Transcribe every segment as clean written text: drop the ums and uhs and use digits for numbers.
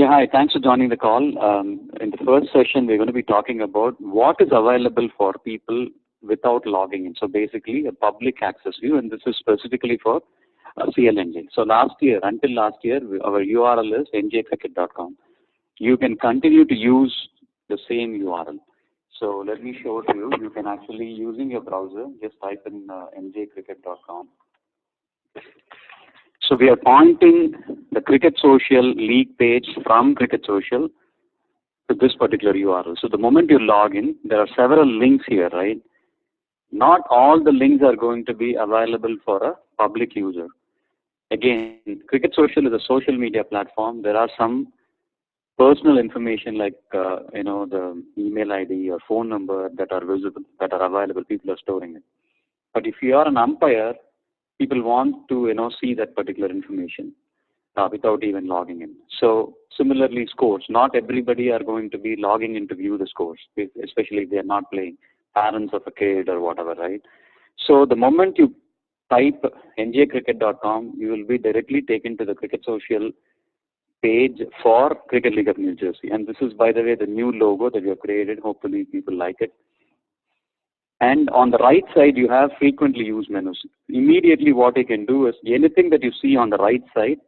Yeah, hi. Thanks for joining the call. In the first session, we're going to be talking about what is available for people without logging in. So basically, a public access view, and this is specifically for CLNJ. So until last year, our URL is njcricket.com. You can continue to use the same URL. So let me show to you. You can actually, using your browser, just type in njcricket.com. So we are pointing the Cricket Social League page from Cricket Social to this particular URL. So the moment you log in, there are several links here, right? Not all the links are going to be available for a public user. Again, Cricket Social is a social media platform. There are some personal information like the email ID or phone number that are visible, that are available. People are storing it. But if you are an umpire, people want to see that particular information without even logging in. So similarly, scores. Not everybody are going to be logging in to view the scores, especially if they are not playing. Parents of a kid or whatever, right? So the moment you type njcricket.com, you will be directly taken to the Cricket Social page for Cricket League of New Jersey. And this is, by the way, the new logo that we have created. Hopefully people like it. And on the right side, you have frequently used menus. Immediately what you can do is anything that you see on the right side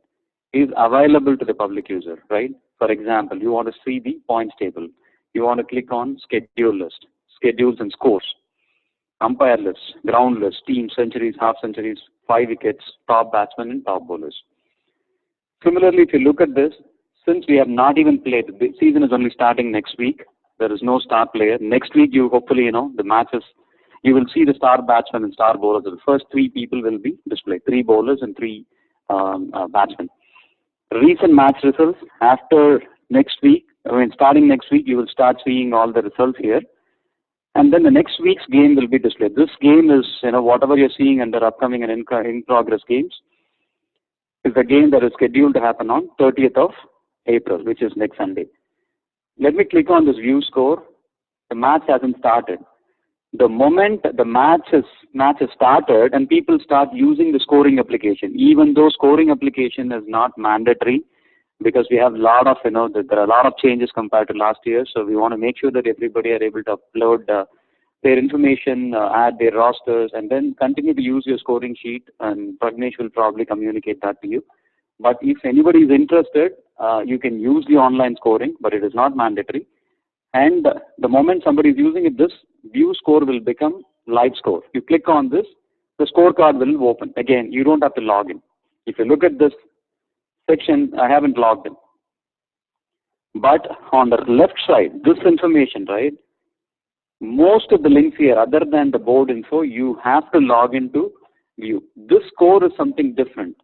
is available to the public user, right? For example, you want to see the points table. You want to click on schedule list, schedules and scores, umpire list, ground list, team, centuries, half centuries, 5 wickets, top batsmen and top bowlers. Similarly, if you look at this, since we have not even played, the season is only starting next week. There is no star player. Next week, you hopefully, the matches, you will see the star batsmen and star bowlers. The first 3 people will be displayed, 3 bowlers and 3 batsmen. Recent match results after next week, starting next week, you will start seeing all the results here. And then the next week's game will be displayed. This game is, whatever you're seeing under upcoming and in-progress games, is the game that is scheduled to happen on 30th of April, which is next Sunday. Let me click on this view score. The match hasn't started. The moment the match has started and people start using the scoring application, even though scoring application is not mandatory, because we have a lot of, there are a lot of changes compared to last year. So we want to make sure that everybody are able to upload their information, add their rosters, and then continue to use your scoring sheet. And Pragnesh will probably communicate that to you. But if anybody is interested, you can use the online scoring, but it is not mandatory. And the moment somebody is using it, this view score will become live score. You click on this, the scorecard will open. Again, you don't have to log in. If you look at this section, I haven't logged in. But on the left side, this information, right, most of the links here, other than the board info, you have to log into view. This score is something different.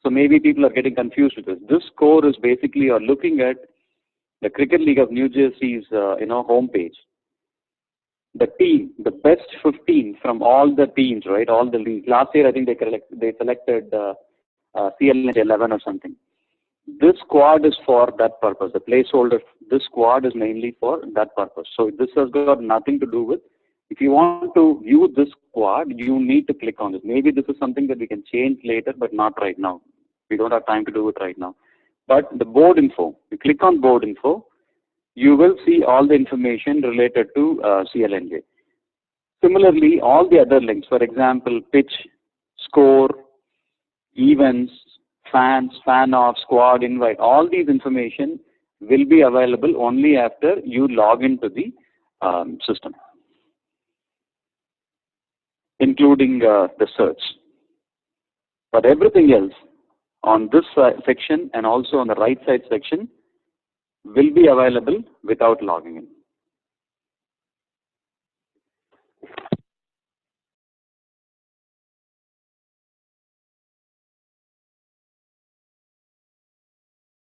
So maybe people are getting confused with this. This score is basically you're looking at the Cricket League of New Jersey's homepage. The team, the best 15 from all the teams, right? All the leagues. Last year, I think they selected CLNJ 11 or something. This squad is for that purpose. The placeholder, this squad is mainly for that purpose. So this has got nothing to do with. If you want to view this squad, you need to click on this. Maybe this is something that we can change later, but not right now. We don't have time to do it right now. But the board info, you click on board info, you will see all the information related to CLNJ. Similarly, all the other links, for example, pitch, score, events, fans, fan-off, squad, invite, all these information will be available only after you log into the system, including the search. But everything else on this section and also on the right side section will be available without logging in.